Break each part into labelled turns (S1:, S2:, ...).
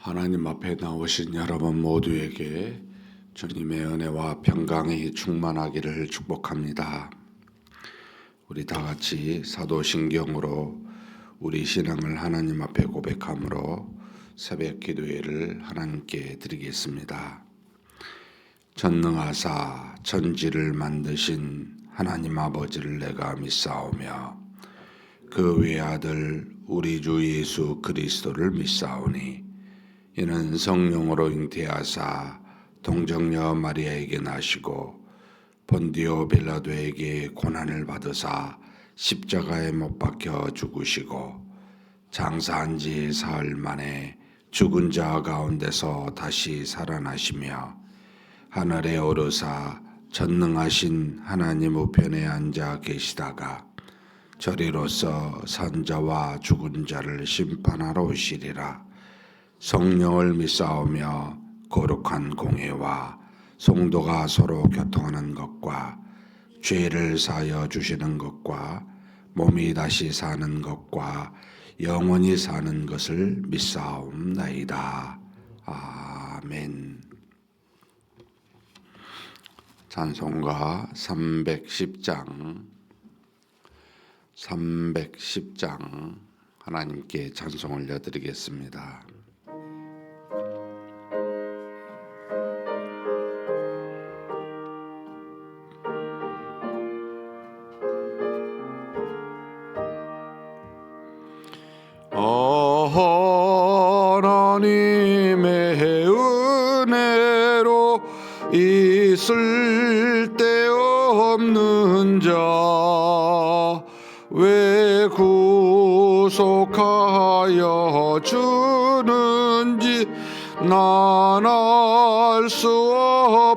S1: 하나님 앞에 나오신 여러분 모두에게 주님의 은혜와 평강이 충만하기를 축복합니다. 우리 다 같이 사도신경으로 우리 신앙을 하나님 앞에 고백함으로 새벽 기도회를 하나님께 드리겠습니다. 전능하사 천지를 만드신 하나님 아버지를 내가 믿사오며 그 외아들 우리 주 예수 그리스도를 믿사오니 이는 성령으로 잉태하사 동정녀 마리아에게 나시고 본디오 빌라도에게 고난을 받으사 십자가에 못 박혀 죽으시고 장사한 지 사흘 만에 죽은 자 가운데서 다시 살아나시며 하늘에 오르사 전능하신 하나님 우편에 앉아 계시다가 저리로서 산 자와 죽은 자를 심판하러 오시리라. 성령을 믿사오며 거룩한 공회와 성도가 서로 교통하는 것과 죄를 사하여 주시는 것과 몸이 다시 사는 것과 영원히 사는 것을 믿사옵나이다. 아멘. 찬송가 310장 하나님께 찬송 올려드리겠습니다. 하나님의 은혜로 있을 데 없는 자 왜 구속하여 주는지 난 알 수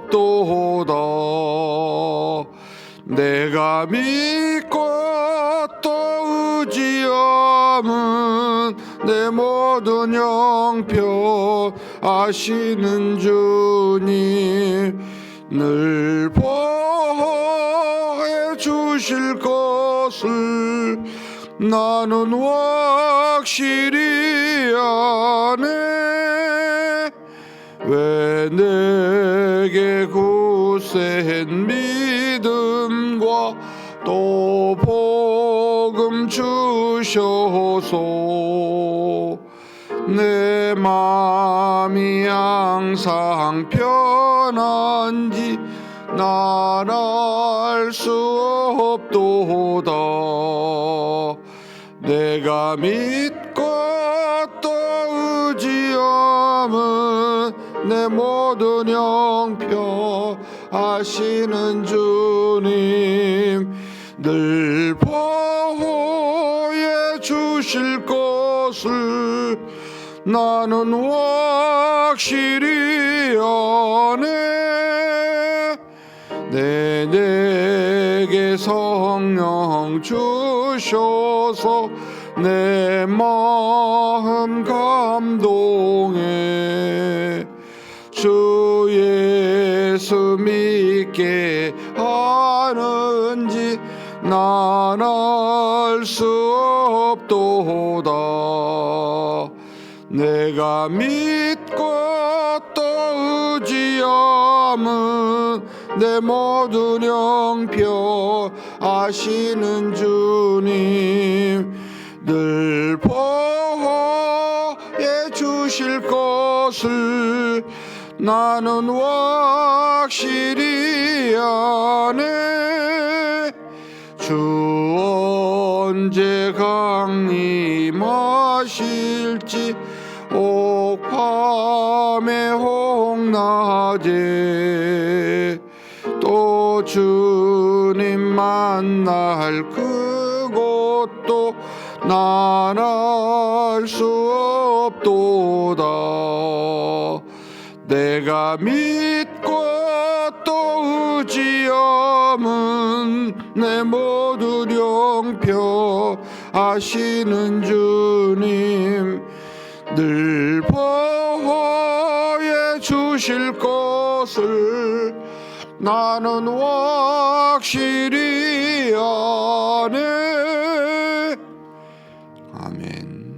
S1: 없도다. 내가 믿고 또 의지함은 내 모든 형편 아시는 주님 늘 보호해 주실 것을 나는 확실히 아네. 왜 내게 굳센 믿음과 또 복음 주셔서 내 마음이 항상 편한지 난 알 수 없도다. 내가 믿고 또 의지함은 내 모든 형편 아시는 주님 늘 보호해 주실 것을 나는 확실히 아네. 내게 성령 주셔서 내 마음 감동해 주 예수 믿게 하는지 난 알 수 없도다. 내가 믿고 또 의지함은 내 모든 형편 아시는 주님 늘 보호해 주실 것을 나는 확실히 아네. 주 언제 강림하실지 옥밤에 홍낮에 또 주님 만날 그곳도 난 알 수 없도다. 내가 믿고 또 의지함은 내 모든 형편 아시는 주님 늘 보호해 주실 것을 나는 확실히 아네. 아멘.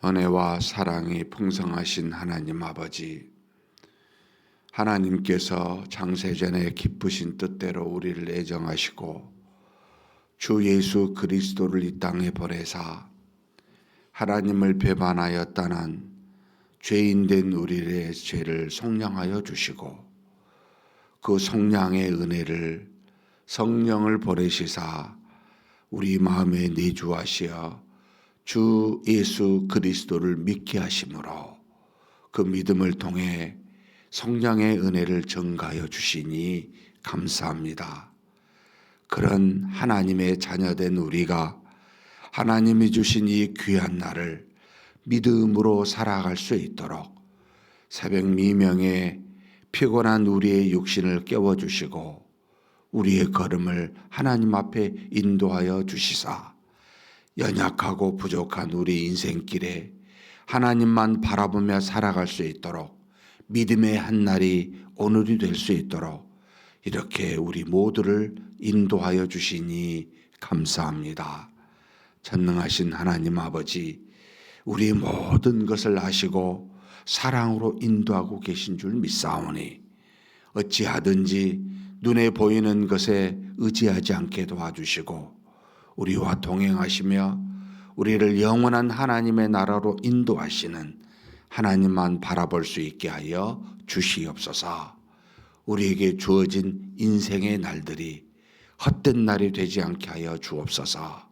S1: 은혜와 사랑이 풍성하신 하나님 아버지, 하나님께서 창세전에 기쁘신 뜻대로 우리를 애정하시고 주 예수 그리스도를 이 땅에 보내사 하나님을 배반하여 떠난 죄인된 우리의 죄를 속량하여 주시고 그 속량의 은혜를 성령을 보내시사 우리 마음에 내주하시어 주 예수 그리스도를 믿게 하심으로 그 믿음을 통해 성령의 은혜를 증가하여 주시니 감사합니다. 그런 하나님의 자녀된 우리가 하나님이 주신 이 귀한 날을 믿음으로 살아갈 수 있도록 새벽 미명에 피곤한 우리의 육신을 깨워주시고 우리의 걸음을 하나님 앞에 인도하여 주시사 연약하고 부족한 우리 인생길에 하나님만 바라보며 살아갈 수 있도록 믿음의 한날이 오늘이 될 수 있도록 이렇게 우리 모두를 인도하여 주시니 감사합니다. 전능하신 하나님 아버지, 우리 모든 것을 아시고 사랑으로 인도하고 계신 줄 믿사오니 어찌하든지 눈에 보이는 것에 의지하지 않게 도와주시고 우리와 동행하시며 우리를 영원한 하나님의 나라로 인도하시는 하나님만 바라볼 수 있게 하여 주시옵소서. 우리에게 주어진 인생의 날들이 헛된 날이 되지 않게 하여 주옵소서.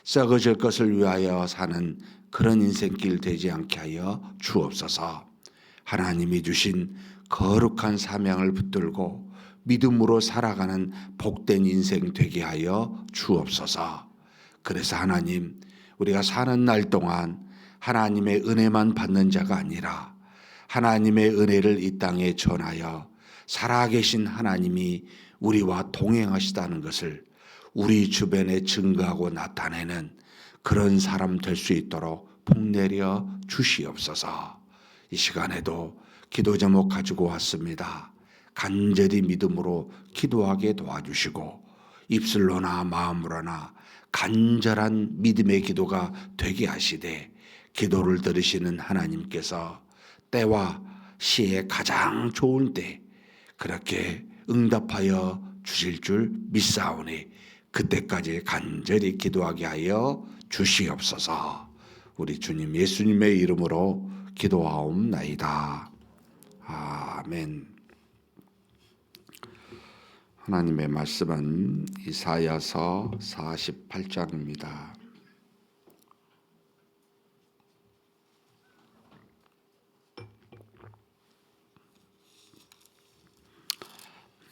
S1: 썩어질 것을 위하여 사는 그런 인생길 되지 않게 하여 주옵소서. 하나님이 주신 거룩한 사명을 붙들고 믿음으로 살아가는 복된 인생 되게 하여 주옵소서. 그래서 하나님, 우리가 사는 날 동안 하나님의 은혜만 받는 자가 아니라 하나님의 은혜를 이 땅에 전하여 살아계신 하나님이 우리와 동행하시다는 것을 우리 주변에 증거하고 나타내는 그런 사람 될 수 있도록 복내려 주시옵소서. 이 시간에도 기도 제목 가지고 왔습니다. 간절히 믿음으로 기도하게 도와주시고 입술로나 마음으로나 간절한 믿음의 기도가 되게 하시되 기도를 들으시는 하나님께서 때와 시에 가장 좋은 때 그렇게 응답하여 주실 줄 믿사오니 그때까지 간절히 기도하게 하여 주시옵소서. 우리 주님 예수님의 이름으로 기도하옵나이다. 아멘. 하나님의 말씀은 이사야서 48장입니다.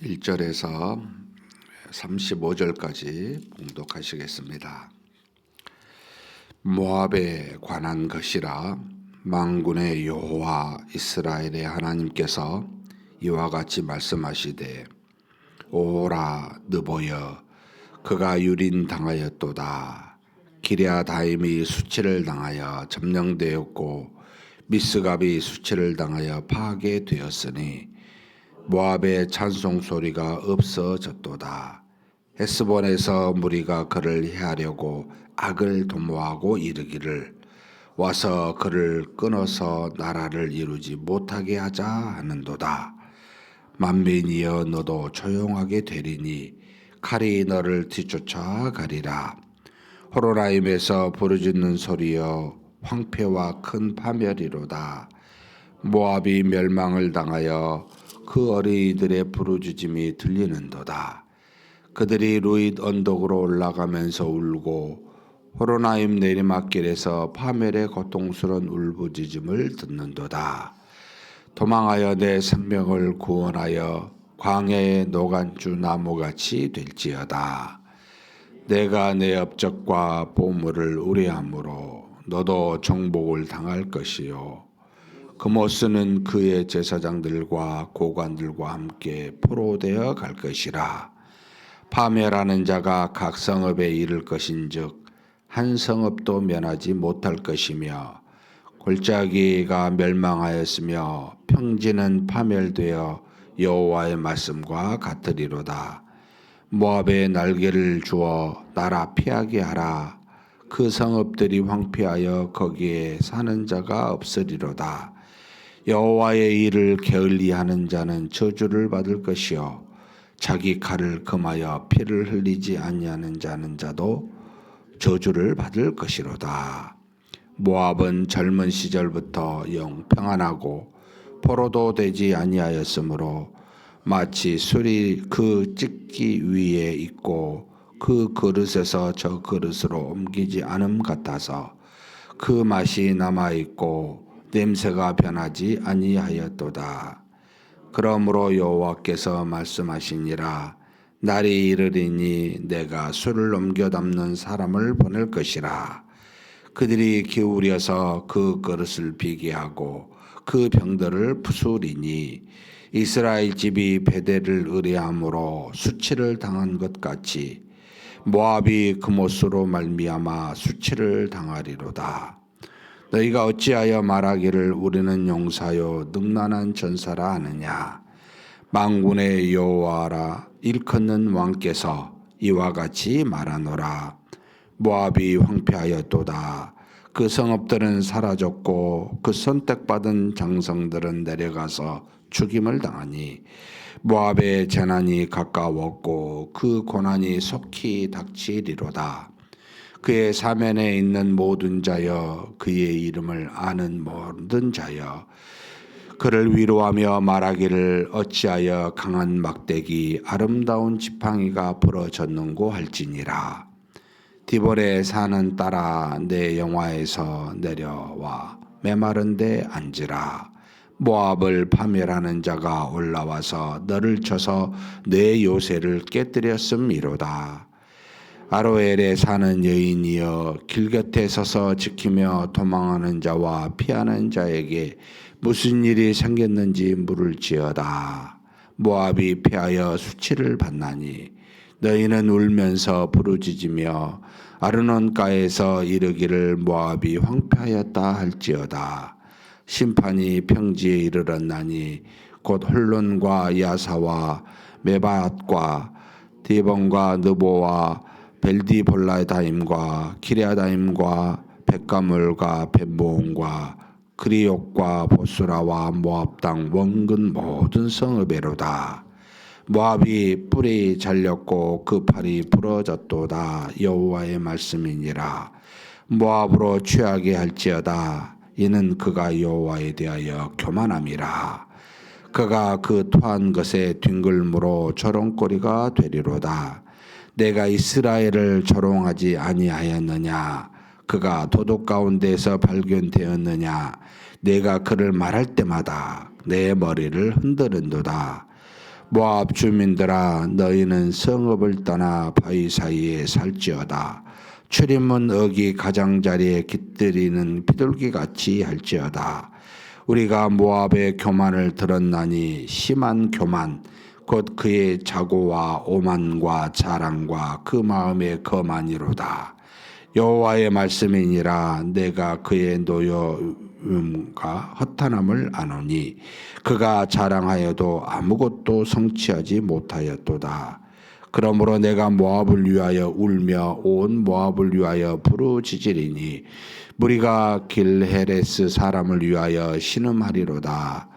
S1: 1절에서 35절까지 봉독하시겠습니다. 모압에 관한 것이라. 만군의 여호와 이스라엘의 하나님께서 이와 같이 말씀하시되 오라 느보여 그가 유린당하였도다. 기럇다임이 수치를 당하여 점령되었고 미스갑이 수치를 당하여 파괴되었으니 모압의 찬송 소리가 없어졌도다. 헤스본에서 무리가 그를 해하려고 악을 도모하고 이르기를 와서 그를 끊어서 나라를 이루지 못하게 하자 하는도다. 만민이여 너도 조용하게 되리니 칼이 너를 뒤쫓아 가리라. 호로라임에서 부르짖는 소리여 황폐와 큰 파멸이로다. 모압이 멸망을 당하여 그 어린이들의 부르짖음이 들리는도다. 그들이 루잇 언덕으로 올라가면서 울고 호로나임 내리막길에서 파멸의 고통스러운 울부짖음을 듣는도다. 도망하여 내 생명을 구원하여 광야의 노간주 나무같이 될지어다. 내가 내 업적과 보물을 우려함으로 너도 정복을 당할 것이요 그모스는 그의 제사장들과 고관들과 함께 포로되어 갈 것이라. 파멸하는 자가 각 성읍에 이를 것인즉 한 성읍도 면하지 못할 것이며 골짜기가 멸망하였으며 평지는 파멸되어 여호와의 말씀과 같으리로다. 모압에 날개를 주어 나라 피하게 하라. 그 성읍들이 황폐하여 거기에 사는 자가 없으리로다. 여호와의 일을 게을리하는 자는 저주를 받을 것이요 자기 칼을 금하여 피를 흘리지 아니하는 자도 저주를 받을 것이로다. 모압은 젊은 시절부터 영 평안하고 포로도 되지 아니하였으므로 마치 술이 그 찢기 위에 있고 그 그릇에서 저 그릇으로 옮기지 않음 같아서 그 맛이 남아있고 냄새가 변하지 아니하였도다. 그러므로 여호와께서 말씀하시니라. 날이 이르리니 내가 술을 옮겨 담는 사람을 보낼 것이라. 그들이 기울여서 그 그릇을 비게 하고 그 병들을 부수리니 이스라엘 집이 베델을 의뢰함으로 수치를 당한 것 같이 모압이 그못으로 말미암아 수치를 당하리로다. 너희가 어찌하여 말하기를 우리는 용사요 능란한 전사라 하느냐. 만군의 여호와라 일컫는 왕께서 이와 같이 말하노라. 모압이 황폐하였도다. 그 성읍들은 사라졌고 그 선택받은 장성들은 내려가서 죽임을 당하니 모압의 재난이 가까웠고 그 고난이 속히 닥치리로다. 그의 사면에 있는 모든 자여 그의 이름을 아는 모든 자여 그를 위로하며 말하기를 어찌하여 강한 막대기 아름다운 지팡이가 부러졌는고 할지니라. 디볼에 사는 딸아 내 영화에서 내려와 메마른 데 앉으라. 모압을 파멸하는 자가 올라와서 너를 쳐서 내 요새를 깨뜨렸음이로다. 아로엘에 사는 여인이여 길 곁에 서서 지키며 도망하는 자와 피하는 자에게 무슨 일이 생겼는지 물을지어다. 모압이 패하여 수치를 받나니 너희는 울면서 부르짖으며 아르논가에서 이르기를 모압이 황폐하였다 할지어다. 심판이 평지에 이르렀나니 곧 홀론과 야사와 메바앗과 디본과 느보와 벨디볼라다임과 기레아다임과 벳가물과 벳모온과 그리옥과 보스라와 모압 땅 원근 모든 성읍에로다. 모압이 뿔이 잘렸고 그 팔이 부러졌도다. 여호와의 말씀이니라. 모압으로 취하게 할지어다. 이는 그가 여호와에 대하여 교만함이라. 그가 그 토한 것에 뒹굴므로 조롱거리가 되리로다. 내가 이스라엘을 조롱하지 아니하였느냐. 그가 도둑 가운데서 발견되었느냐. 내가 그를 말할 때마다 내 머리를 흔드는도다. 모압 주민들아 너희는 성읍을 떠나 바위 사이에 살지어다. 출입문 어기 가장자리에 깃들이는 비둘기같이 할지어다. 우리가 모압의 교만을 들었나니 심한 교만 곧 그의 자고와 오만과 자랑과 그 마음의 거만이로다. 여호와의 말씀이니라. 내가 그의 노여움과 허탄함을 아노니 그가 자랑하여도 아무것도 성취하지 못하였도다. 그러므로 내가 모압을 위하여 울며 온 모압을 위하여 부르짖으리니 무리가 길헤레스 사람을 위하여 신음하리로다.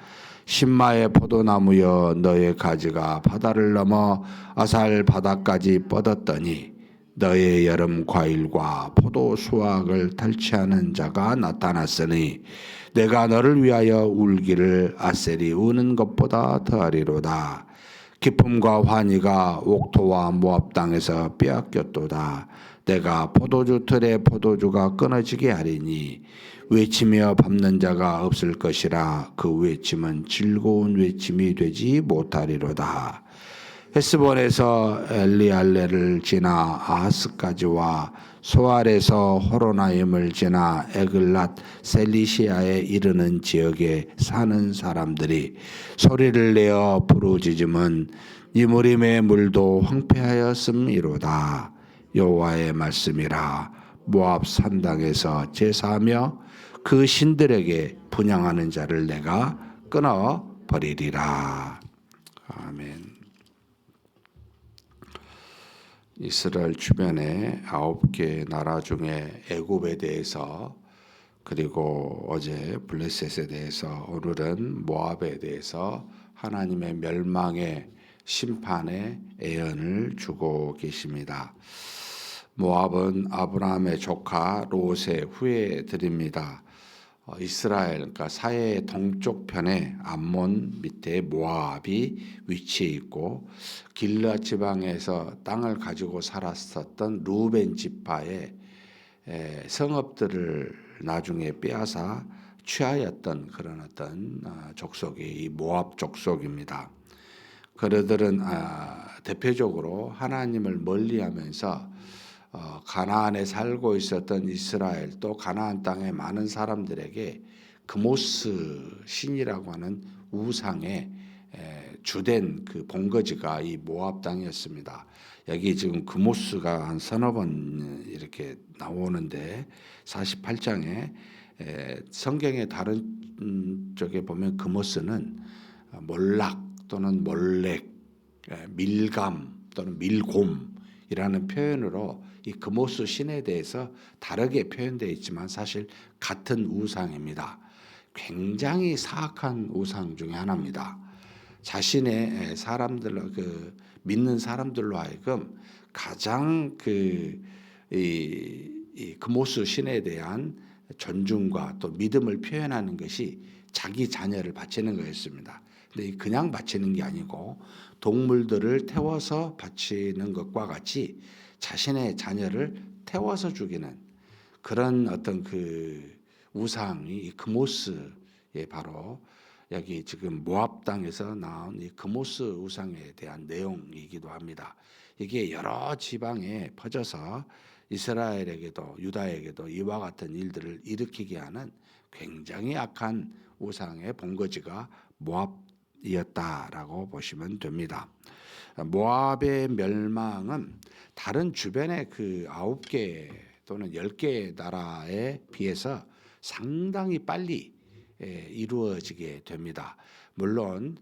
S1: 신마의 포도나무여 너의 가지가 바다를 넘어 아살 바다까지 뻗었더니 너의 여름 과일과 포도 수확을 탈취하는 자가 나타났으니 내가 너를 위하여 울기를 아셀이 우는 것보다 더하리로다. 기쁨과 환희가 옥토와 모압 땅에서 빼앗겼도다. 내가 포도주 틀에 포도주가 끊어지게 하리니 외치며 밟는 자가 없을 것이라. 그 외침은 즐거운 외침이 되지 못하리로다. 헤스본에서 엘리알레를 지나 아하스까지와 소알에서 호로나임을 지나 에글랏 셀리시아에 이르는 지역에 사는 사람들이 소리를 내어 부르짖음은 니무림의 물도 황폐하였음이로다. 여호와의 말씀이라. 모압 산당에서 제사하며 그 신들에게 분향하는 자를 내가 끊어 버리리라. 아멘. 이스라엘 주변의 9개 나라 중에 애굽에 대해서, 그리고 어제 블레셋에 대해서, 오늘은 모압에 대해서 하나님의 멸망의 심판의 예언을 주고 계십니다. 모압은 아브라함의 조카 롯의 후예들입니다. 이스라엘, 그러니까 사해의 동쪽 편에 암몬 밑에 모압이 위치해 있고, 길르앗 지방에서 땅을 가지고 살았었던 루벤 지파의 성읍들을 나중에 빼앗아 취하였던 그런 어떤 족속이 이 모압 족속입니다. 그들은 대표적으로 하나님을 멀리하면서 가나안에 살고 있었던 이스라엘, 또 가나안 땅의 많은 사람들에게 그모스 신이라고 하는 우상의 주된 그 본거지가 이 모압 땅이었습니다. 여기 지금 그모스가 한 서너 번 이렇게 나오는데 48장에 성경의 다른 쪽에 보면 그모스는 몰락 또는 몰렉, 밀감 또는 밀곰이라는 표현으로 이 그모스 신에 대해서 다르게 표현되어 있지만 사실 같은 우상입니다. 굉장히 사악한 우상 중에 하나입니다. 자신의 사람들로 믿는 사람들로 하여금 가장 이 그모스 신에 대한 존중과 또 믿음을 표현하는 것이 자기 자녀를 바치는 거였습니다. 근데 그냥 바치는 게 아니고 동물들을 태워서 바치는 것과 같이 자신의 자녀를 태워서 죽이는 그런 어떤 그 우상이 그모스에 바로 여기 지금 모압 땅에서 나온 이 그모스 우상에 대한 내용이기도 합니다. 이게 여러 지방에 퍼져서 이스라엘에게도 유다에게도 이와 같은 일들을 일으키게 하는 굉장히 악한 우상의 본거지가 모압이었다라고 보시면 됩니다. 모압의 멸망은 다른 주변의 그 9개 또는 10개 나라에 비해서 상당히 빨리 이루어지게 됩니다. 물론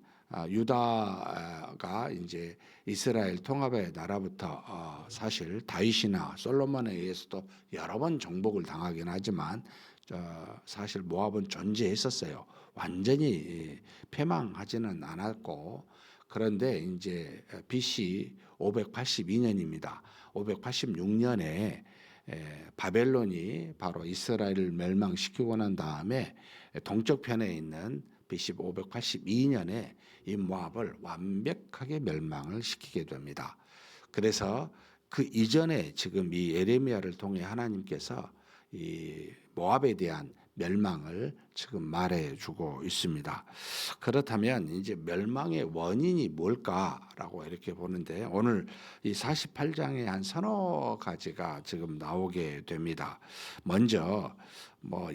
S1: 유다가 이제 이스라엘 통합의 나라부터 사실 다윗이나 솔로몬에 의해서도 여러 번 정복을 당하긴 하지만 사실 모압은 존재했었어요. 완전히 패망하지는 않았고, 그런데 이제 BC 582년입니다. 586년에 바벨론이 바로 이스라엘을 멸망시키고 난 다음에 동쪽 편에 있는 BC 582년에 이 모압을 완벽하게 멸망을 시키게 됩니다. 그래서 그 이전에 지금 이 예레미야를 통해 하나님께서 이 모압에 대한 멸망을 지금 말해주고 있습니다. 그렇다면 이제 멸망의 원인이 뭘까라고 이렇게 보는데, 오늘 이 48장에 한 서너 가지가 지금 나오게 됩니다. 먼저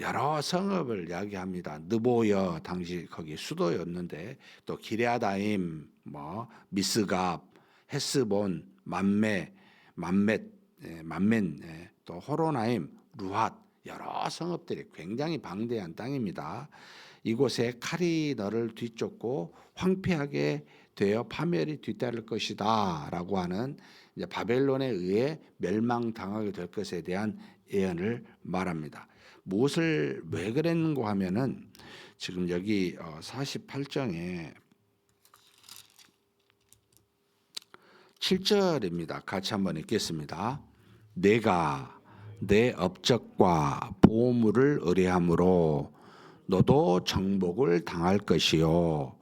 S1: 여러 성읍을 이야기합니다. 느보여, 당시 거기 수도였는데, 또 기럇아임, 미스갑, 헤스본, 맘멘, 또 호로나임, 루핫, 여러 성읍들이 굉장히 방대한 땅입니다. 이곳에 칼이 너를 뒤쫓고 황폐하게 되어 파멸이 뒤따를 것이다라고 하는 이제 바벨론에 의해 멸망당하게 될 것에 대한 예언을 말합니다. 무엇을 왜 그랬는가 하면은 지금 여기 48장에 7절입니다. 같이 한번 읽겠습니다. 내가 내 업적과 보물을 의뢰함으로 너도 정복을 당할 것이요,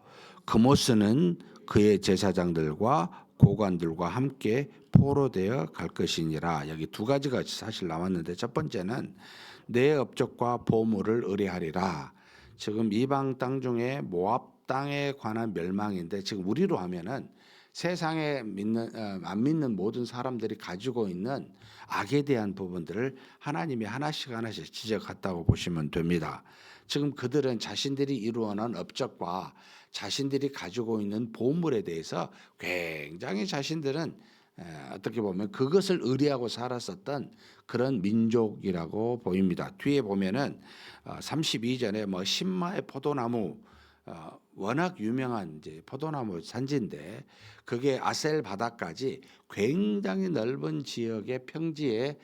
S1: 그모스는 그의 제사장들과 고관들과 함께 포로되어 갈 것이니라. 여기 두 가지가 사실 나왔는데, 첫 번째는 내 업적과 보물을 의뢰하리라. 지금 이방 땅 중에 모압 땅에 관한 멸망인데, 지금 우리로 하면은 세상에 안 믿는 모든 사람들이 가지고 있는 악에 대한 부분들을 하나님이 하나씩 지적했다고 보시면 됩니다. 지금 그들은 자신들이 이루어낸 업적과 자신들이 가지고 있는 보물에 대해서 굉장히 자신들은 어떻게 보면 그것을 의뢰하고 살았었던 그런 민족이라고 보입니다. 뒤에 보면은 32절에 신마의 포도나무 워낙 유명한 이제 포도나무 산지인데 그게 아셀 바다까지 굉장히 넓은 지역의 평지에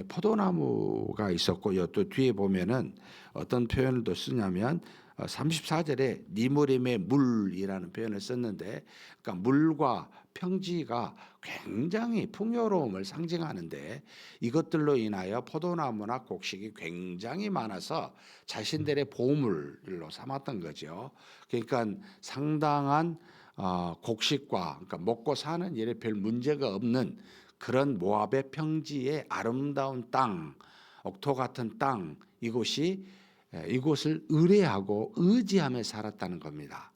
S1: 포도나무가 있었고 또 뒤에 보면은 어떤 표현을 또 쓰냐면 34절에 니무림의 물이라는 표현을 썼는데 그러니까 물과 평지가 굉장히 풍요로움을 상징하는데 이것들로 인하여 포도나무나 곡식이 굉장히 많아서 자신들의 보물로 삼았던 거죠. 그러니까 상당한 곡식과 그러니까 먹고 사는 일에 별 문제가 없는 그런 모압의 평지의 아름다운 땅, 옥토 같은 땅 이곳을 의뢰하고 의지하며 살았다는 겁니다.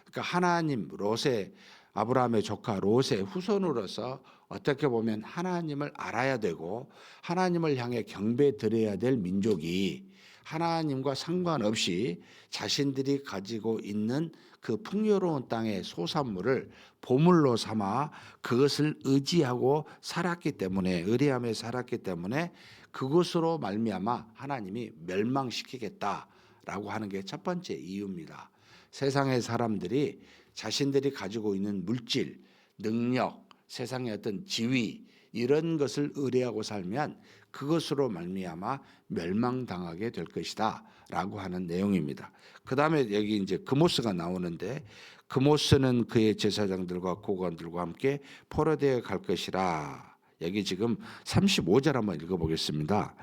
S1: 그러니까 하나님 롯의 아브라함의 조카 롯의 후손으로서 어떻게 보면 하나님을 알아야 되고 하나님을 향해 경배 드려야 될 민족이 하나님과 상관없이 자신들이 가지고 있는 그 풍요로운 땅의 소산물을 보물로 삼아 그것을 의지하고 살았기 때문에 의뢰하며 살았기 때문에 그것으로 말미암아 하나님이 멸망시키겠다라고 하는 게 첫 번째 이유입니다. 세상의 사람들이 자신들이 가지고 있는 물질, 능력, 세상의 어떤 지위 이런 것을 의뢰하고 살면 그것으로 말미암아 멸망당하게 될 것이다라고 하는 내용입니다. 그다음에 여기 이제 그모스가 나오는데 그모스는 그의 제사장들과 고관들과 함께 포로되어 갈 것이라. 여기 지금 35절 한번 읽어보겠습니다.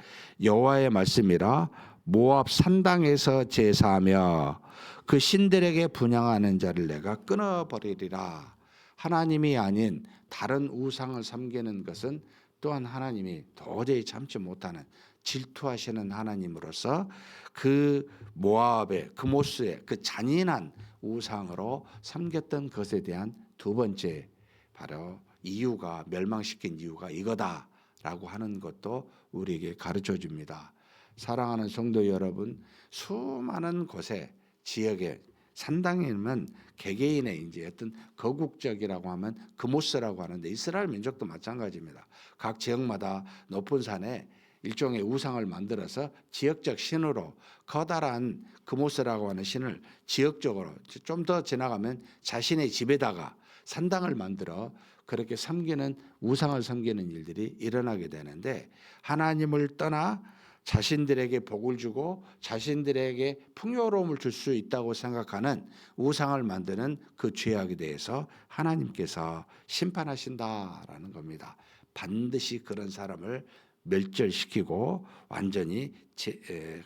S1: 여호와의 말씀이라 모압 산당에서 제사하며 그 신들에게 분향하는 자를 내가 끊어버리리라. 하나님이 아닌 다른 우상을 섬기는 것은 또한 하나님이 도저히 참지 못하는 질투하시는 하나님으로서 그 모압의 그모스의 그 잔인한 우상으로 섬겼던 것에 대한 두 번째 바로 이유가 멸망시킨 이유가 이거다라고 하는 것도 우리에게 가르쳐 줍니다. 사랑하는 성도 여러분, 수많은 곳에 지역에 산당이면 개개인의 이제 어떤 거국적이라고 하면 그모스라고 하는데 이스라엘 민족도 마찬가지입니다. 각 지역마다 높은 산에 일종의 우상을 만들어서 지역적 신으로 커다란 그모스라고 하는 신을 지역적으로 좀 더 지나가면 자신의 집에다가 산당을 만들어 그렇게 섬기는 우상을 섬기는 일들이 일어나게 되는데 하나님을 떠나 자신들에게 복을 주고 자신들에게 풍요로움을 줄 수 있다고 생각하는 우상을 만드는 그 죄악에 대해서 하나님께서 심판하신다라는 겁니다. 반드시 그런 사람을 멸절시키고 완전히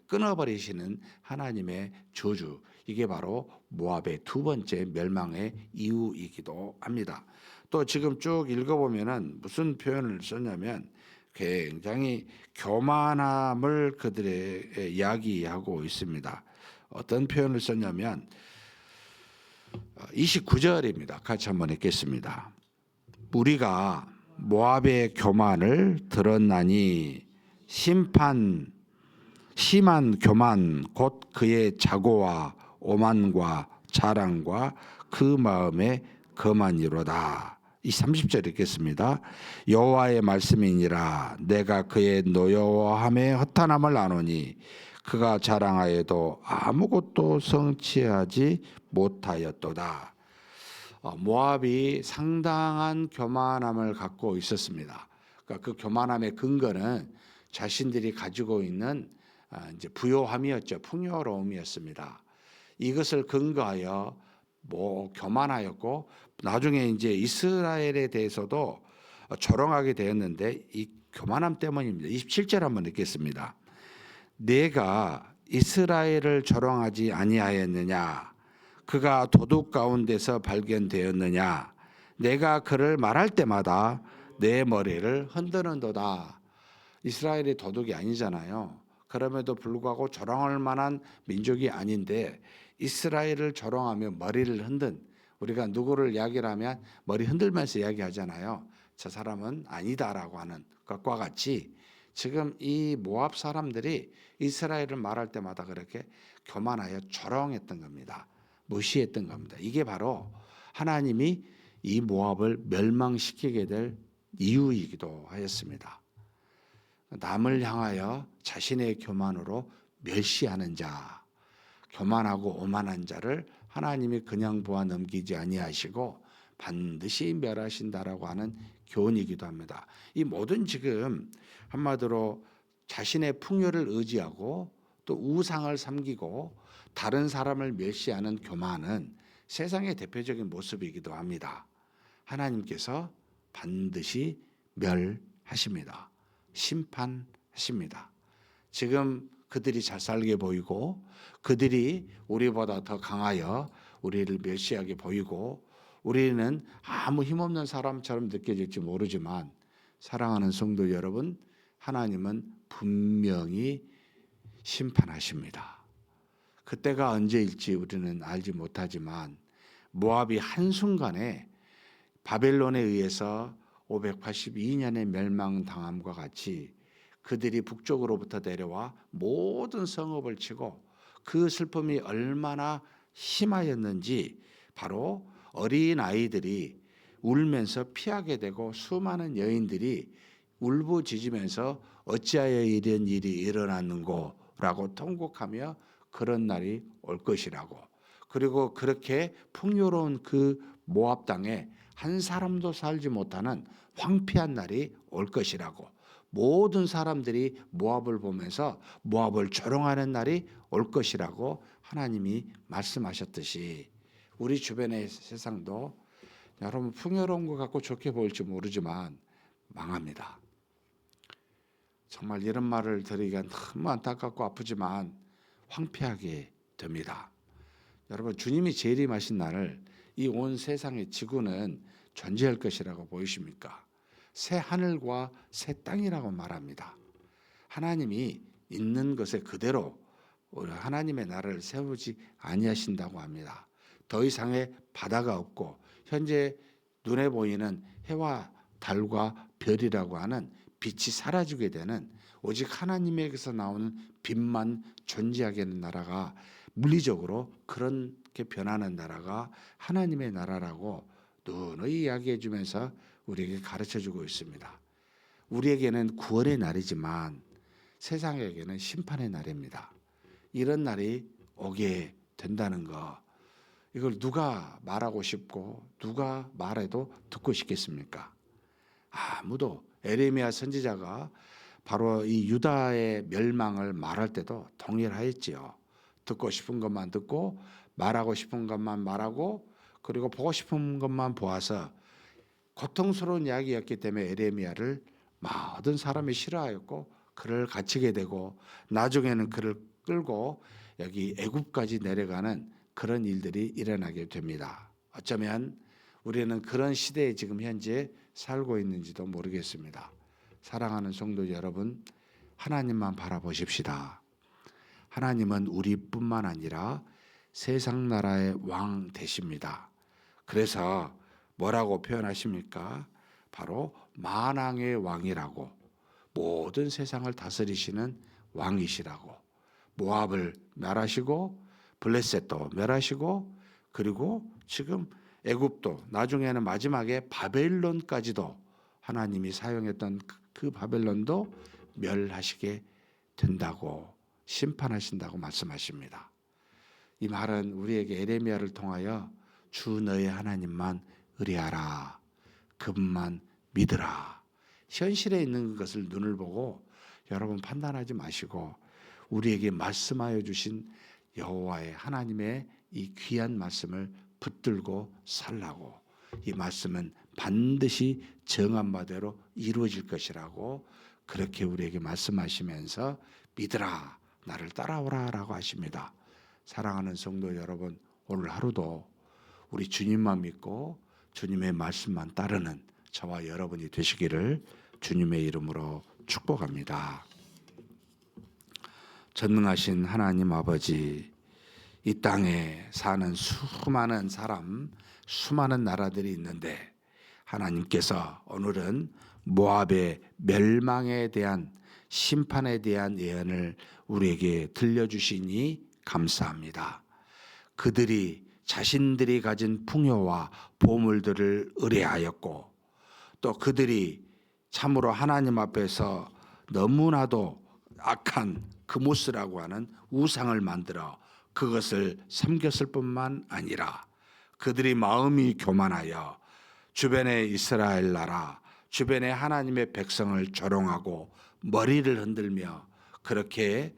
S1: 끊어버리시는 하나님의 저주, 이게 바로 모압의 두 번째 멸망의 이유이기도 합니다. 또 지금 쭉 읽어보면은 무슨 표현을 썼냐면 굉장히 교만함을 그들의 이야기하고 있습니다. 어떤 표현을 썼냐면 29절입니다. 같이 한번 읽겠습니다. 우리가 모압의 교만을 들었나니 심한 교만 곧 그의 자고와 오만과 자랑과 그 마음의 거만이로다. 이 30절 읽겠습니다. 여호와의 말씀이니라 내가 그의 노여워함에 허탄함을 아노니 그가 자랑하여도 아무것도 성취하지 못하였도다. 모압이 상당한 교만함을 갖고 있었습니다. 그러니까 그 교만함의 근거는 자신들이 가지고 있는 이제 부요함이었죠. 풍요로움이었습니다. 이것을 근거하여 교만하였고 나중에 이제 이스라엘에 대해서도 조롱하게 되었는데 이 교만함 때문입니다. 27절 한번 읽겠습니다. 내가 이스라엘을 조롱하지 아니하였느냐? 그가 도둑 가운데서 발견되었느냐? 내가 그를 말할 때마다 내 머리를 흔드는도다. 이스라엘이 도둑이 아니잖아요. 그럼에도 불구하고 조롱할 만한 민족이 아닌데 이스라엘을 조롱하며 머리를 흔든, 우리가 누구를 이야기를 하면 머리 흔들면서 이야기하잖아요. 저 사람은 아니다라고 하는 것과 같이 지금 이 모압 사람들이 이스라엘을 말할 때마다 그렇게 교만하여 조롱했던 겁니다. 무시했던 겁니다. 이게 바로 하나님이 이 모압을 멸망시키게 될 이유이기도 하였습니다. 남을 향하여 자신의 교만으로 멸시하는 자, 교만하고 오만한 자를 하나님이 그냥 보아 넘기지 아니하시고 반드시 멸하신다라고 하는 교훈이기도 합니다. 이 모든 지금 한마디로 자신의 풍요를 의지하고 또 우상을 섬기고 다른 사람을 멸시하는 교만은 세상의 대표적인 모습이기도 합니다. 하나님께서 반드시 멸하십니다. 심판하십니다. 지금 그들이 잘 살게 보이고 그들이 우리보다 더 강하여 우리를 멸시하게 보이고 우리는 아무 힘없는 사람처럼 느껴질지 모르지만 사랑하는 성도 여러분, 하나님은 분명히 심판하십니다. 그때가 언제일지 우리는 알지 못하지만 모압이 한순간에 바벨론에 의해서 582년에 멸망당함과 같이 그들이 북쪽으로부터 내려와 모든 성읍을 치고 그 슬픔이 얼마나 심하였는지 바로 어린 아이들이 울면서 피하게 되고 수많은 여인들이 울부짖으면서 어찌하여 이런 일이 일어났는고라고 통곡하며 그런 날이 올 것이라고. 그리고 그렇게 풍요로운 그 모압 땅에 한 사람도 살지 못하는 황폐한 날이 올 것이라고. 모든 사람들이 모압을 보면서 모압을 조롱하는 날이 올 것이라고 하나님이 말씀하셨듯이 우리 주변의 세상도 여러분 풍요로운 것 같고 좋게 보일지 모르지만 망합니다. 정말 이런 말을 드리기가 너무 안타깝고 아프지만 황폐하게 됩니다. 여러분 주님이 재림하신 날을 이 온 세상의 지구는 존재할 것이라고 보이십니까? 새 하늘과 새 땅이라고 말합니다. 하나님이 있는 것에 그대로 하나님의 나라를 세우지 아니하신다고 합니다. 더 이상의 바다가 없고 현재 눈에 보이는 해와 달과 별이라고 하는 빛이 사라지게 되는 오직 하나님에게서 나오는 빛만 존재하게 하는 나라가 물리적으로 그렇게 변하는 나라가 하나님의 나라라고 누누이 이야기해 주면서 우리에게 가르쳐주고 있습니다. 우리에게는 구원의 날이지만 세상에게는 심판의 날입니다. 이런 날이 오게 된다는 거, 이걸 누가 말하고 싶고 누가 말해도 듣고 싶겠습니까? 아무도. 에레미야 선지자가 바로 이 유다의 멸망을 말할 때도 동일하였지요. 듣고 싶은 것만 듣고 말하고 싶은 것만 말하고 그리고 보고 싶은 것만 보아서 고통스러운 이야기였기 때문에 에레미야를 모든 사람이 싫어하였고 그를 갇히게 되고 나중에는 그를 끌고 여기 애굽까지 내려가는 그런 일들이 일어나게 됩니다. 어쩌면 우리는 그런 시대에 지금 현재 살고 있는지도 모르겠습니다. 사랑하는 성도 여러분, 하나님만 바라보십시다. 하나님은 우리뿐만 아니라 세상 나라의 왕 되십니다. 그래서 뭐라고 표현하십니까? 바로 만왕의 왕이라고, 모든 세상을 다스리시는 왕이시라고. 모압을 멸하시고 블레셋도 멸하시고 그리고 지금 애굽도 나중에는 마지막에 바벨론까지도 하나님이 사용했던 그 바벨론도 멸하시게 된다고 심판하신다고 말씀하십니다. 이 말은 우리에게 에레미야를 통하여 주 너의 하나님만 의뢰하라. 그분만 믿으라. 현실에 있는 것을 눈을 보고 여러분 판단하지 마시고 우리에게 말씀하여 주신 여호와의 하나님의 이 귀한 말씀을 붙들고 살라고. 이 말씀은 반드시 정한 바대로 이루어질 것이라고 그렇게 우리에게 말씀하시면서 믿으라, 나를 따라오라 라고 하십니다. 사랑하는 성도 여러분, 오늘 하루도 우리 주님만 믿고 주님의 말씀만 따르는 저와 여러분이 되시기를 주님의 이름으로 축복합니다. 전능하신 하나님 아버지, 이 땅에 사는 수많은 사람, 수많은 나라들이 있는데 하나님께서 오늘은 모압의 멸망에 대한 심판에 대한 예언을 우리에게 들려주시니 감사합니다. 그들이 자신들이 가진 풍요와 보물들을 의뢰하였고 또 그들이 참으로 하나님 앞에서 너무나도 악한 그모스라고 하는 우상을 만들어 그것을 섬겼을 뿐만 아니라 그들이 마음이 교만하여 주변의 이스라엘 나라, 주변의 하나님의 백성을 조롱하고 머리를 흔들며 그렇게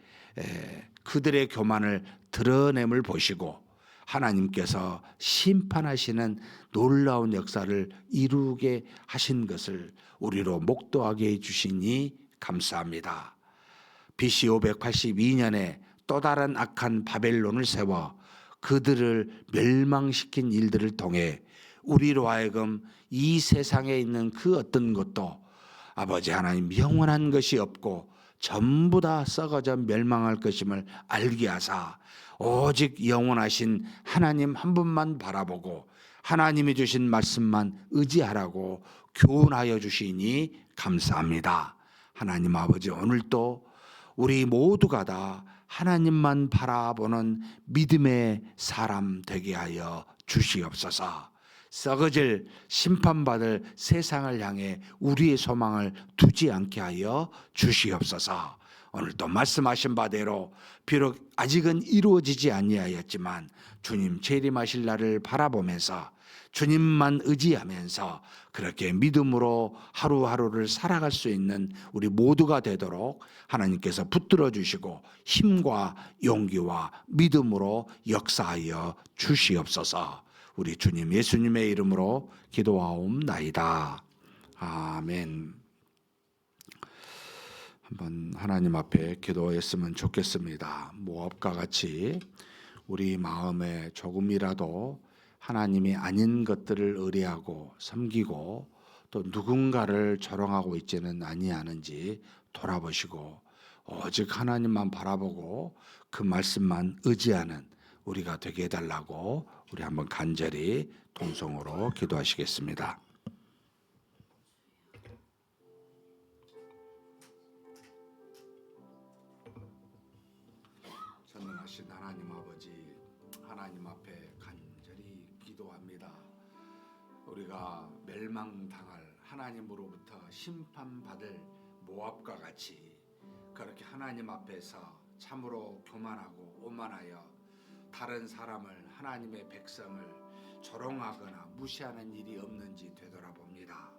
S1: 그들의 교만을 드러냄을 보시고 하나님께서 심판하시는 놀라운 역사를 이루게 하신 것을 우리로 목도하게 해주시니 감사합니다. BC 582년에 또 다른 악한 바벨론을 세워 그들을 멸망시킨 일들을 통해 우리로 하여금 이 세상에 있는 그 어떤 것도 아버지 하나님 영원한 것이 없고 전부 다 썩어져 멸망할 것임을 알게 하사 오직 영원하신 하나님 한 분만 바라보고 하나님이 주신 말씀만 의지하라고 교훈하여 주시니 감사합니다. 하나님 아버지, 오늘도 우리 모두가 다 하나님만 바라보는 믿음의 사람 되게 하여 주시옵소서. 썩어질 심판받을 세상을 향해 우리의 소망을 두지 않게 하여 주시옵소서. 오늘도 말씀하신 바대로 비록 아직은 이루어지지 아니하였지만 주님 재림하실 날을 바라보면서 주님만 의지하면서 그렇게 믿음으로 하루하루를 살아갈 수 있는 우리 모두가 되도록 하나님께서 붙들어 주시고 힘과 용기와 믿음으로 역사하여 주시옵소서. 우리 주님 예수님의 이름으로 기도하옵나이다. 아멘. 한번 하나님 앞에 기도했으면 좋겠습니다. 모압과 같이 우리 마음에 조금이라도 하나님이 아닌 것들을 의뢰하고 섬기고 또 누군가를 조롱하고 있지는 아니하는지 돌아보시고 오직 하나님만 바라보고 그 말씀만 의지하는 우리가 되게 해달라고 우리 한번 간절히 동성으로 기도하시겠습니다. 전능하신 하나님 아버지, 하나님 앞에 간절히 기도합니다. 우리가 멸망당할 하나님으로부터 심판받을 모압과 같이 그렇게 하나님 앞에서 참으로 교만하고 오만하여 다른 사람을, 하나님의 백성을 조롱하거나 무시하는 일이 없는지 되돌아봅니다.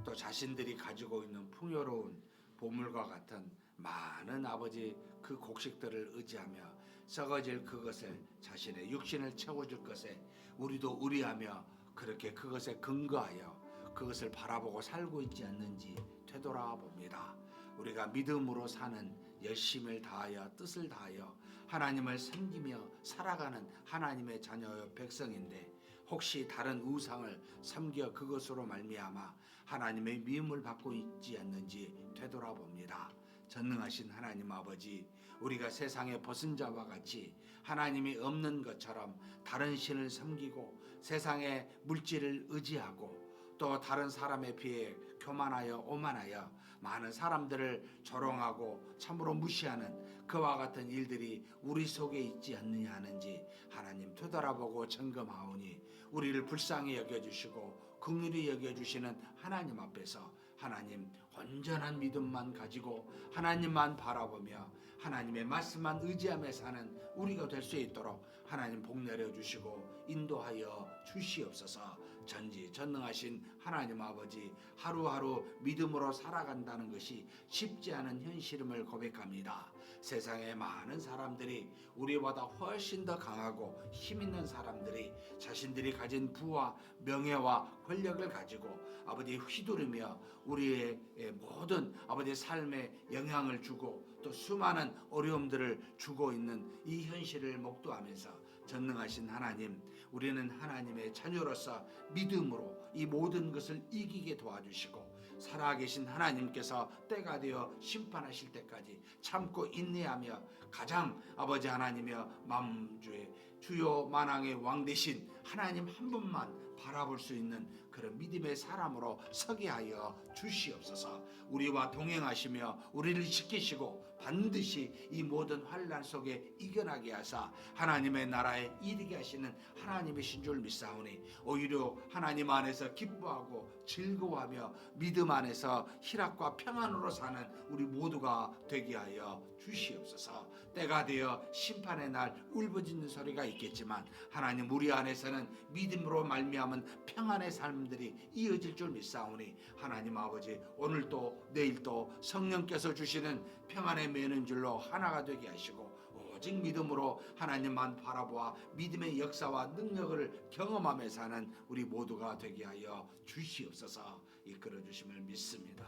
S1: 또 자신들이 가지고 있는 풍요로운 보물과 같은 많은 아버지 그 곡식들을 의지하며 썩어질 그것을 자신의 육신을 채워줄 것에 우리도 의리하며 그렇게 그것에 근거하여 그것을 바라보고 살고 있지 않는지 되돌아봅니다. 우리가 믿음으로 사는 열심을 다하여 뜻을 다하여 하나님을 섬기며 살아가는 하나님의 자녀 백성인데 혹시 다른 우상을 섬겨 그것으로 말미암아 하나님의 미움을 받고 있지 않는지 되돌아봅니다. 전능하신 하나님 아버지, 우리가 세상에 벗은 자와 같이 하나님이 없는 것처럼 다른 신을 섬기고 세상의 물질을 의지하고 또 다른 사람에 비해 교만하여 오만하여 많은 사람들을 조롱하고 참으로 무시하는 그와 같은 일들이 우리 속에 있지 않느냐 하는지 하나님 되돌아보고 점검하오니 우리를 불쌍히 여겨주시고 긍휼히 여겨주시는 하나님 앞에서 하나님 온전한 믿음만 가지고 하나님만 바라보며 하나님의 말씀만 의지하며 사는 우리가 될 수 있도록 하나님 복 내려주시고 인도하여 주시옵소서. 전지전능하신 하나님 아버지, 하루하루 믿음으로 살아간다는 것이 쉽지 않은 현실임을 고백합니다. 세상에 많은 사람들이 우리보다 훨씬 더 강하고 힘있는 사람들이 자신들이 가진 부와 명예와 권력을 가지고 아버지 휘두르며 우리의 모든 아버지의 삶에 영향을 주고 또 수많은 어려움들을 주고 있는 이 현실을 목도하면서 전능하신 하나님, 우리는 하나님의 자녀로서 믿음으로 이 모든 것을 이기게 도와주시고 살아계신 하나님께서 때가 되어 심판하실 때까지 참고 인내하며 가장 아버지 하나님이여 만주의 주요 만왕의 왕 되신 하나님 한 분만 바라볼 수 있는 그런 믿음의 사람으로 서게 하여 주시옵소서. 우리와 동행하시며 우리를 지키시고 반드시 이 모든 환난 속에 이겨나게 하사 하나님의 나라에 이르게 하시는 하나님이신 줄 믿사오니 오히려 하나님 안에서 기뻐하고 즐거워하며 믿음 안에서 희락과 평안으로 사는 우리 모두가 되게 하여 주시옵소서. 때가 되어 심판의 날 울부짖는 소리가 있겠지만 하나님 우리 안에서는 믿음으로 말미암은 평안의 삶들이 이어질 줄 믿사오니 하나님 아버지 오늘도 내일도 성령께서 주시는 평안의 매는 줄로 하나가 되게 하시고 오직 믿음으로 하나님만 바라보아 믿음의 역사와 능력을 경험하며 사는 우리 모두가 되게 하여 주시옵소서. 이끌어 주심을 믿습니다.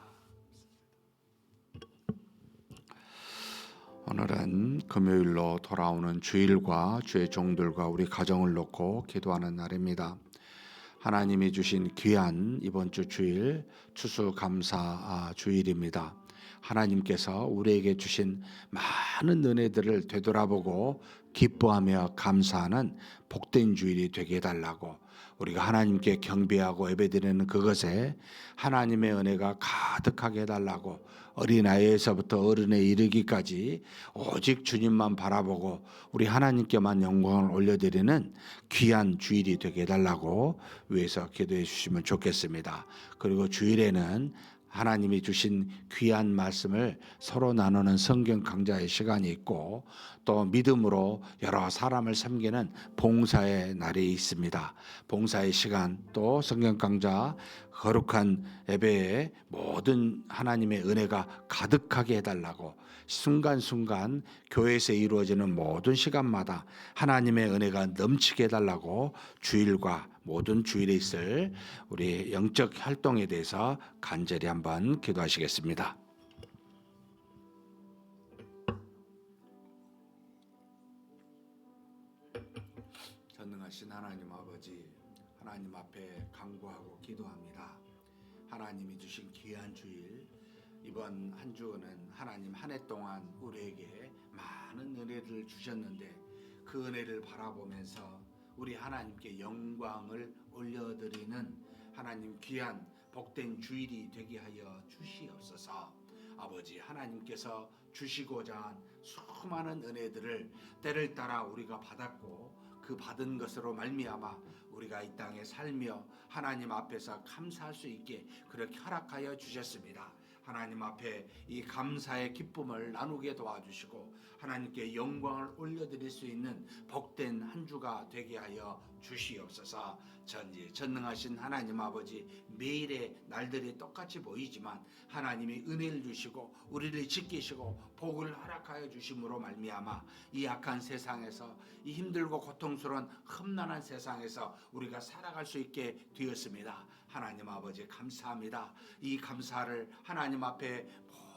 S1: 오늘은 금요일로 돌아오는 주일과 주의 종들과 우리 가정을 놓고 기도하는 날입니다. 하나님이 주신 귀한 이번 주 주일 추수감사 주일입니다. 하나님께서 우리에게 주신 많은 은혜들을 되돌아보고 기뻐하며 감사하는 복된 주일이 되게 해달라고 우리가 하나님께 경배하고 예배드리는 그것에 하나님의 은혜가 가득하게 해달라고 어린아이에서부터 어른에 이르기까지 오직 주님만 바라보고 우리 하나님께만 영광을 올려드리는 귀한 주일이 되게 해달라고 위해서 기도해 주시면 좋겠습니다. 그리고 주일에는 하나님이 주신 귀한 말씀을 서로 나누는 성경 강좌의 시간이 있고 또 믿음으로 여러 사람을 섬기는 봉사의 날이 있습니다. 봉사의 시간 또 성경 강좌 거룩한 예배에 모든 하나님의 은혜가 가득하게 해달라고 순간순간 교회에서 이루어지는 모든 시간마다 하나님의 은혜가 넘치게 해달라고 주일과 모든 주일에 있을 우리 영적 활동에 대해서 간절히 한번 기도하시겠습니다. 전능하신 하나님 아버지, 하나님 앞에 간구하고 기도합니다. 하나님이 주신 귀한 주일, 이번 한 주는 하나님 한 해 동안 우리에게 많은 은혜를 주셨는데 그 은혜를 바라보면서 우리 하나님께 영광을 올려드리는 하나님 귀한 복된 주일이 되게 하여 주시옵소서. 아버지 하나님께서 주시고자 한 수많은 은혜들을 때를 따라 우리가 받았고 그 받은 것으로 말미암아 우리가 이 땅에 살며 하나님 앞에서 감사할 수 있게 그렇게 허락하여 주셨습니다. 하나님 앞에 이 감사의 기쁨을 나누게 도와주시고 하나님께 영광을 올려드릴 수 있는 복된 한 주가 되게 하여 주시옵소서. 전능하신 하나님 아버지, 매일의 날들이 똑같이 보이지만 하나님이 은혜를 주시고 우리를 지키시고 복을 허락하여 주심으로 말미암아 이 악한 세상에서 이 힘들고 고통스러운 험난한 세상에서 우리가 살아갈 수 있게 되었습니다. 하나님 아버지 감사합니다. 이 감사를 하나님 앞에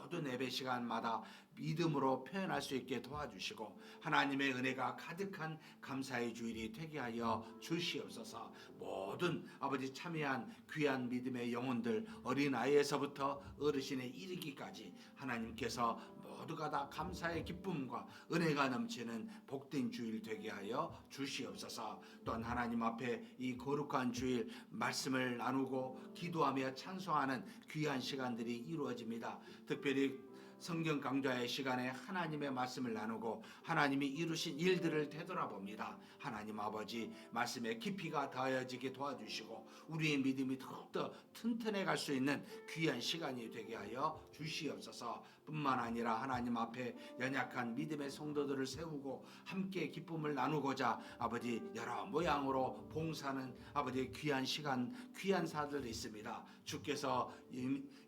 S1: 모든 예배 시간마다 믿음으로 표현할 수 있게 도와주시고 하나님의 은혜가 가득한 감사의 주일이 되게 하여 주시옵소서. 모든 아버지 참여한 귀한 믿음의 영혼들 어린아이에서부터 어르신에 이르기까지 하나님께서 모두가 다 감사의 기쁨과 은혜가 넘치는 복된 주일 되게 하여 주시옵소서. 또한 하나님 앞에 이 거룩한 주일 말씀을 나누고 기도하며 찬송하는 귀한 시간들이 이루어집니다. 특별히 성경 강좌의 시간에 하나님의 말씀을 나누고 하나님이 이루신 일들을 되돌아봅니다. 하나님 아버지 말씀의 깊이가 더해지게 도와주시고 우리의 믿음이 더욱더 튼튼해 갈 수 있는 귀한 시간이 되게 하여 주시옵소서. 뿐만 아니라 하나님 앞에 연약한 믿음의 성도들을 세우고 함께 기쁨을 나누고자 아버지 여러 모양으로 봉사하는 아버지의 귀한 시간 귀한 사들이 있습니다. 주께서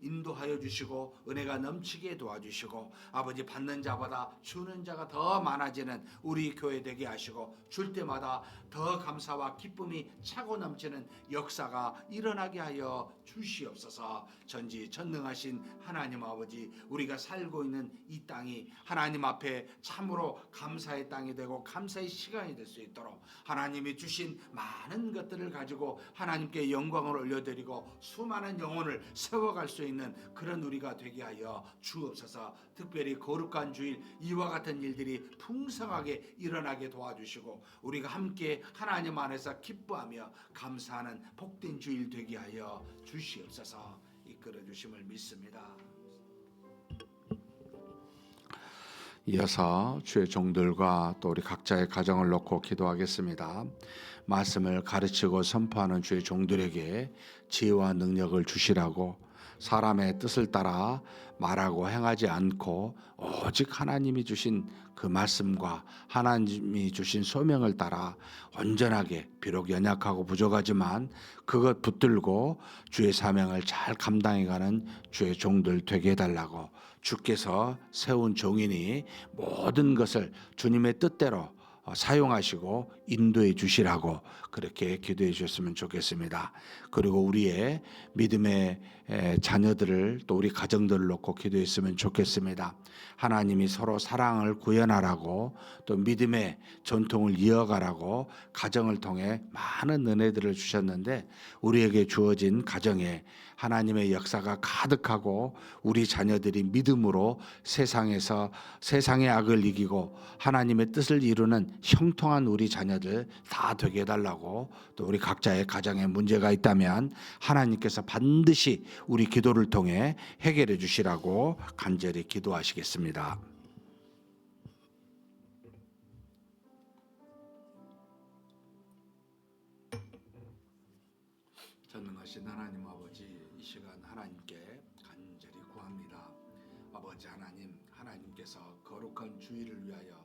S1: 인도하여 주시고 은혜가 넘치게 도와주시고 아버지 받는 자보다 주는 자가 더 많아지는 우리 교회 되게 하시고 줄 때마다 더 감사와 기쁨이 차고 넘치는 역사가 일어나게 하여 주시옵소서. 전지전능하신 하나님 아버지, 우리가 살고 있는 이 땅이 하나님 앞에 참으로 감사의 땅이 되고 감사의 시간이 될 수 있도록 하나님이 주신 많은 것들을 가지고 하나님께 영광을 올려드리고 수많은 영혼을 세워갈 수 있는 그런 우리가 되게 하여 주옵소서. 특별히 거룩한 주일 이와 같은 일들이 풍성하게 일어나게 도와주시고 우리가 함께 하나님 안에서 기뻐하며 감사하는 복된 주일 되게 하여 주시옵소서. 이끌어 주심을 믿습니다. 이어서 주의 종들과 또 우리 각자의 가정을 놓고 기도하겠습니다. 말씀을 가르치고 선포하는 주의 종들에게 지혜와 능력을 주시라고 사람의 뜻을 따라 말하고 행하지 않고 오직 하나님이 주신 그 말씀과 하나님이 주신 소명을 따라 온전하게, 비록 연약하고 부족하지만 그것 붙들고 주의 사명을 잘 감당해가는 주의 종들 되게 해달라고, 주께서 세운 종이니 모든 것을 주님의 뜻대로 사용하시고 인도해 주시라고 그렇게 기도해 주셨으면 좋겠습니다. 그리고 우리의 믿음의 자녀들을, 또 우리 가정들을 놓고 기도했으면 좋겠습니다. 하나님이 서로 사랑을 구현하라고, 또 믿음의 전통을 이어가라고 가정을 통해 많은 은혜들을 주셨는데, 우리에게 주어진 가정에 하나님의 역사가 가득하고 우리 자녀들이 믿음으로 세상의 악을 이기고 하나님의 뜻을 이루는 형통한 우리 자녀들 다 되게 해달라고, 또 우리 각자의 가정에 문제가 있다면 하나님께서 반드시 우리 기도를 통해 해결해 주시라고 간절히 기도하시겠습니다. 전능하신 하나님 아버지, 이 시간 하나님께 간절히 구합니다. 아버지 하나님, 하나님께서 거룩한 주의를 위하여,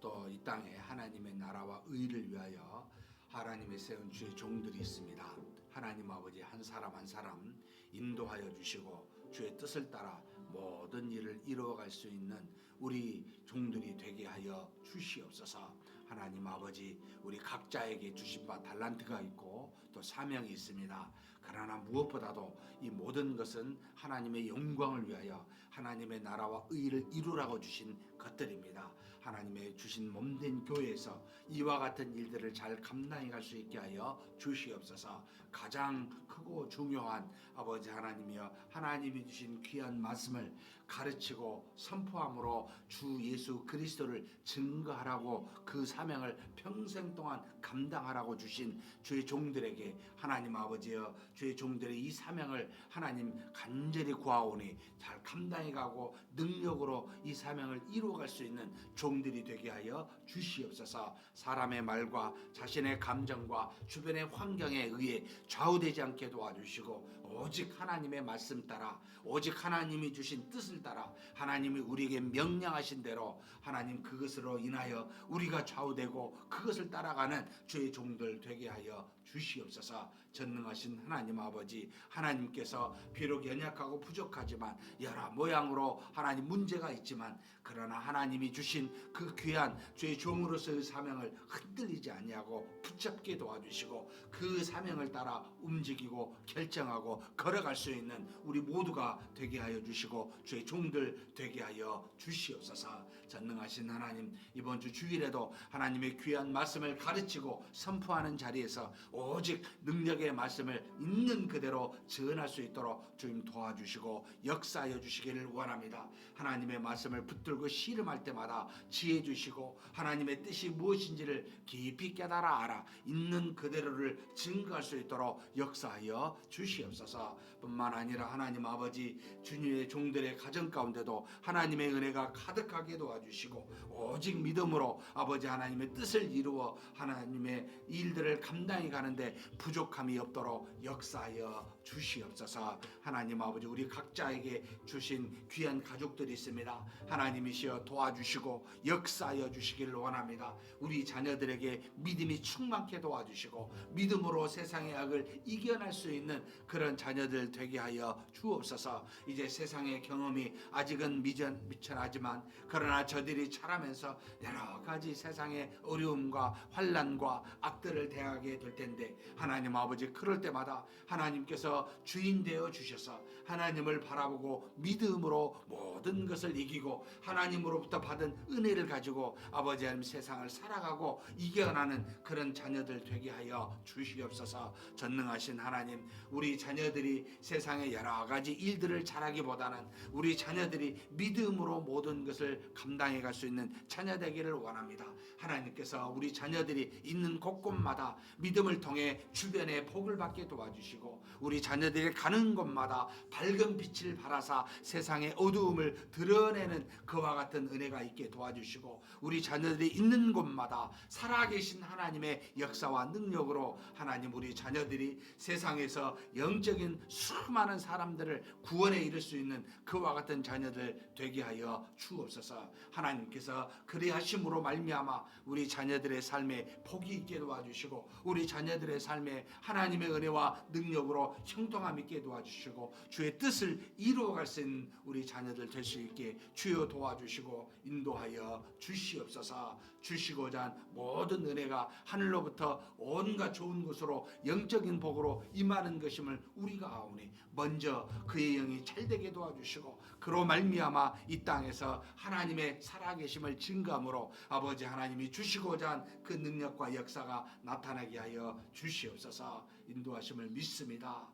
S1: 또 이 땅에 하나님의 나라와 의를 위하여 하나님의 세운 주의 종들이 있습니다. 하나님 아버지, 한 사람 한 사람 인도하여 주시고 주의 뜻을 따라 모든 일을 이루어갈 수 있는 우리 종들이 되게 하여 주시옵소서. 하나님 아버지, 우리 각자에게 주신 바 달란트가 있고 또 사명이 있습니다. 그러나 무엇보다도 이 모든 것은 하나님의 영광을 위하여 하나님의 나라와 의를 이루라고 주신 것들입니다. 하나님의 주신 몸된 교회에서 이와 같은 일들을 잘 감당해 갈 수 있게 하여 주시옵소서. 가장 크고 중요한 아버지 하나님이여, 하나님이 주신 귀한 말씀을 가르치고 선포함으로 주 예수 그리스도를 증거하라고, 그 사명을 평생 동안 감당하라고 주신 주의 종들에게 하나님 아버지여, 주의 종들의 이 사명을 하나님 간절히 구하오니 잘 감당해 가고 능력으로 이 사명을 이루어갈 수 있는 종들이 되게 하여 주시옵소서. 사람의 말과 자신의 감정과 주변의 환경에 의해 좌우되지 않게 도와주시고, 오직 하나님의 말씀 따라, 오직 하나님이 주신 뜻을 따라, 하나님이 우리에게 명령하신 대로 하나님 그것으로 인하여 우리가 좌우되고 그것을 따라가는 주의 종들 되게 하여 주시옵소서. 전능하신 하나님 아버지, 하나님께서 비록 연약하고 부족하지만 여러 모양으로 하나님 문제가 있지만, 그러나 하나님이 주신 그 귀한 주의 종으로서의 사명을 흔들리지 아니하고 붙잡게 도와주시고, 그 사명을 따라 움직이고 결정하고 걸어갈 수 있는 우리 모두가 되게 하여 주시고 주의 종들 되게 하여 주시옵소서. 전능하신 하나님, 이번 주 주일에도 하나님의 귀한 말씀을 가르치고 선포하는 자리에서 오직 능력의 말씀을 있는 그대로 전할 수 있도록 주님 도와주시고 역사하여 주시기를 원합니다. 하나님의 말씀을 붙들고 씨름할 때마다 지혜 주시고 하나님의 뜻이 무엇인지를 깊이 깨달아 알아 있는 그대로를 증거할 수 있도록 역사하여 주시옵소서. 뿐만 아니라 하나님 아버지, 주님의 종들의 가정 가운데도 하나님의 은혜가 가득하게 도와주시고 오직 믿음으로 아버지 하나님의 뜻을 이루어 하나님의 일들을 감당해 가는데 부족함이 없도록 역사하여 주시옵소서. 하나님 아버지, 우리 각자에게 주신 귀한 가족들이 있습니다. 하나님이시여 도와주시고 역사하여 주시기를 원합니다. 우리 자녀들에게 믿음이 충만케 도와주시고 믿음으로 세상의 악을 이겨낼 수 있는 그런 자녀들 되게 하여 주옵소서. 이제 세상의 경험이 아직은 미천하지만, 그러나 저들이 자라면서 여러 가지 세상의 어려움과 환난과 악들을 대하게 될 텐데, 하나님 아버지, 그럴 때마다 하나님께서 주인 되어 주셔서 하나님을 바라보고 믿음으로 모든 것을 이기고 하나님으로부터 받은 은혜를 가지고 아버지 하나님 세상을 살아가고 이겨나는 그런 자녀들 되게 하여 주시옵소서. 전능하신 하나님, 우리 자녀들이 세상의 여러 가지 일들을 잘하기보다는 우리 자녀들이 믿음으로 모든 것을 감당해 갈 수 있는 자녀 되기를 원합니다. 하나님께서 우리 자녀들이 있는 곳곳마다 믿음을 통해 주변에 복을 받게 도와주시고, 우리 자녀들이 가는 곳마다 밝은 빛을 발하사 세상의 어두움을 드러내는 그와 같은 은혜가 있게 도와주시고, 도와주시고 우리 자녀들이 있는 곳마다 살아계신 하나님의 역사와 능력으로 하나님 우리 자녀들이 세상에서 영적인 수많은 사람들을 구원에 이를 수 있는 그와 같은 자녀들 되게 하여 주옵소서. 하나님께서 그리하심으로 말미암아 우리 자녀들의 삶에 복이 있게 도와주시고 우리 자녀들의 삶에 하나님의 은혜와 능력으로 형통함 있게 도와주시고 주의 뜻을 이루어갈 수 있는 우리 자녀들 될 수 있게 주여 도와주시고 인도하여 주시옵소서. 주시고자 한 모든 은혜가 하늘로부터 온갖 좋은 것으로 영적인 복으로 임하는 것임을 우리가 아오니 먼저 그의 영이 잘되게 도와주시고 그로 말미암아 이 땅에서 하나님의 살아계심을 증거함으로 아버지 하나님이 주시고자 한 그 능력과 역사가 나타나게 하여 주시옵소서. 인도하심을 믿습니다.